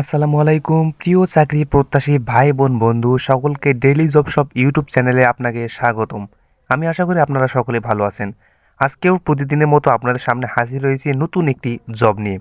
আসসালামু আলাইকুম প্রিয় চাকরি প্রত্যাশী ভাই বোন বন্ধু সকলকে ডেইলি জব শপ ইউটিউব চ্যানেলে আপনাকে স্বাগতম। আমি আশা করি আপনারা সকলে ভালো আছেন। আজকেও প্রতিদিনের মতো আপনাদের সামনে হাজির হয়েছি নতুন একটি জব নিয়ে।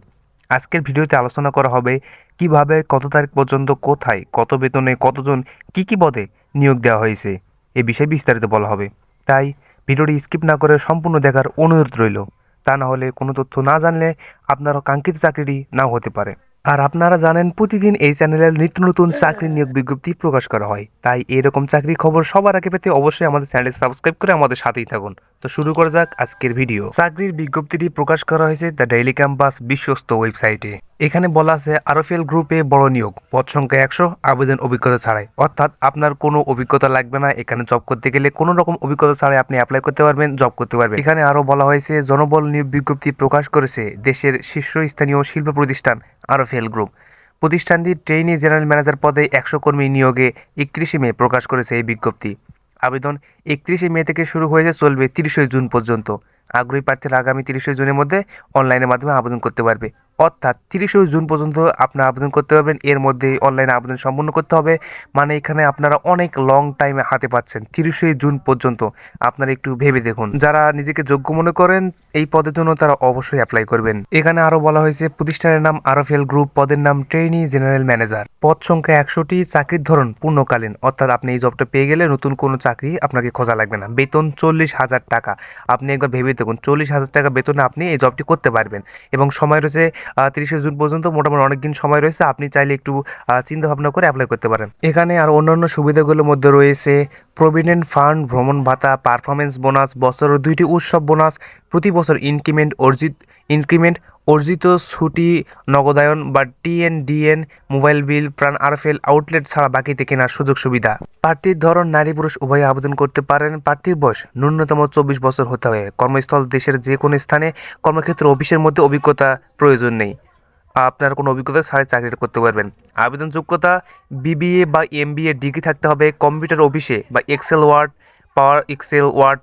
আজকের ভিডিওতে আলোচনা করা হবে কিভাবে কত তারিখ পর্যন্ত কোথায় কত বেতনে কতজন কি পদে নিয়োগ দেওয়া হয়েছে এ বিষয়ে বিস্তারিত বলা হবে। তাই ভিডিওটি স্কিপ না করে সম্পূর্ণ দেখার অনুরোধ রইল। তা না হলে কোনো তথ্য না জানলে আপনার কাঙ্ক্ষিত চাকরিটি নাও হতে পারে। আর আপনারা জানেন প্রতিদিন এই চ্যানেলের নিত্য নতুন চাকরি নিয়োগ বিজ্ঞপ্তি প্রকাশ করা হয়, তাই এরকম চাকরির খবর সবার আগে পেতে অবশ্যই আমাদের চ্যানেল সাবস্ক্রাইব করে আমাদের সাথেই থাকুন। তো শুরু করা যাক আজকের ভিডিও। চাকরির বিজ্ঞপ্তিটি প্রকাশ করা হয়েছে দ্য ডেইলি ক্যাম্পাস বিশ্বস্ত ওয়েবসাইটে। এখানে বলা আছে আরএফএল গ্রুপে বড় নিয়োগ, পদ সংখ্যা 100, আবেদন অভিজ্ঞতা ছাড়াই, অর্থাৎ আপনার কোনো অভিজ্ঞতা লাগবে না। এখানে জব করতে গেলে কোনো রকম অভিজ্ঞতা ছাড়াই আপনি অ্যাপ্লাই করতে পারবেন, জব করতে পারবেন। এখানে আরো বলা হয়েছে জনবল নিয়োগ বিজ্ঞপ্তি প্রকাশ করেছে দেশের শীর্ষস্থানীয় শিল্প প্রতিষ্ঠান আরএফএল গ্রুপ। প্রতিষ্ঠানটি ট্রেইনি জেনারেল ম্যানেজার পদে 100 কর্মী নিয়োগে 31শে মে প্রকাশ করেছে এই বিজ্ঞপ্তি। আবেদন 31শে মে থেকে শুরু হয়েছে, চলবে 30শে জুন পর্যন্ত। আগ্রহী প্রার্থীরা আগামী 30শে জুনের মধ্যে অনলাইনের মাধ্যমে আবেদন করতে পারবে, অর্থাৎ 30শে জুন পর্যন্ত আপনারা আবেদন করতে পারবেন। এর মধ্যে অনলাইনে আবেদন সম্পূর্ণ করতে হবে, মানে এখানে আপনারা অনেক লং টাইমে হাতে পাচ্ছেন 30শে জুন পর্যন্ত। আপনারা একটু ভেবে দেখুন, যারা নিজেকে যোগ্য মনে করেন এই পদের জন্য তারা অবশ্যই অ্যাপ্লাই করবেন। এখানে আরো বলা হয়েছে প্রতিষ্ঠানের নাম আরএফএল গ্রুপ, পদের নাম ট্রেইনি জেনারেল ম্যানেজার, পদ সংখ্যা 100টি, চাকরির ধরন পূর্ণকালীন, অর্থাৎ আপনি এই জবটা পেয়ে গেলে নতুন কোনো চাকরি আপনাকে খোঁজা লাগবে না। বেতন 40,000 টাকা। আপনি একবার ভেবে দেখুন 40,000 টাকা বেতনে আপনি এই জবটি করতে পারবেন। এবং সময় রয়েছে 30শে জুন পর্যন্ত, মোটামুটি অনেকদিন সময় রয়েছে। আপনি চাইলে একটু চিন্তা ভাবনা করে অ্যাপ্লাই করতে পারেন। এখানে আর অন্যান্য সুবিধাগুলোর মধ্যে রয়েছে প্রভিডেন্ট ফান্ড, ভ্রমণ ভাতা, পারফরমেন্স বোনাস, বছরের 2টি উৎসব বোনাস, প্রতি বছর ইনক্রিমেন্ট, অর্জিত ছুটি, নগদায়ন বা টিএনডিএন, মোবাইল বিল, প্রাণ আরএফএল আউটলেট ছাড়া বাকিতে কেনার সুযোগ সুবিধা। প্রার্থীর ধরন নারী পুরুষ উভয়ে আবেদন করতে পারেন। প্রার্থীর বয়স ন্যূনতম 24 বছর হতে হবে। কর্মস্থল দেশের যে কোনো স্থানে, কর্মক্ষেত্র অফিসের মধ্যে অভিজ্ঞতা প্রয়োজন নেই। আপনার কোনো অভিজ্ঞতা ছাড়াই চাকরিটা করতে পারবেন। আবেদন যোগ্যতা বিবিএ বা এমবিএ ডিগ্রি থাকতে হবে। কম্পিউটার অফিসে বা এক্সেল ওয়ার্ড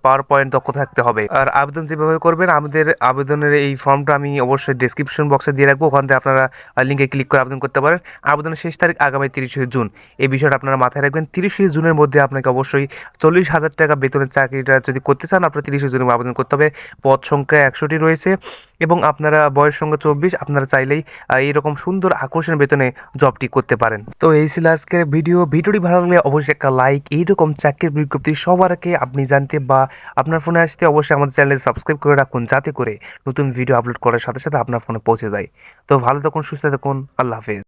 পাওয়ার পয়েন্ট দক্ষ থাকতে হবে। আর আবেদন যেভাবে করবেন, আমাদের আবেদনের এই ফর্মটা আমি অবশ্যই ডেসক্রিপশন বক্সে দিয়ে রাখবো, ওখান থেকে আপনারা লিঙ্কে ক্লিক করে আবেদন করতে পারেন। আবেদনের শেষ তারিখ আগামী 30শে জুন। এই বিষয়টা আপনারা মাথায় রাখবেন। 30শে জুনের মধ্যে আপনাকে অবশ্যই 40,000 টাকা বেতনের চাকরিটা যদি করতে চান, আপনার 30শে জুনে আবেদন করতে হবে। পদ সংখ্যা 100টি রয়েছে এবং আপনারা বয়স সংখ্যা 24। আপনারা চাইলেই এইরকম সুন্দর আকর্ষণীয় বেতনে জবটি করতে পারেন। তো এই ছিল আজকের ভিডিওটি ভালো লাগলে অবশ্যই একটা লাইক। এইরকম চাকরির বিজ্ঞপ্তি সবার আগে আপনি জানতে বা আপনার ফোনে আসতে অবশ্যই আমাদের চ্যানেল সাবস্ক্রাইব করে রাখুন, যাতে করে নতুন ভিডিও আপলোড করার সাথে সাথে আপনার ফোনে পৌঁছে যায়। তো ভালো থাকুন, সুস্থ থাকুন, আল্লাহ হাফেজ।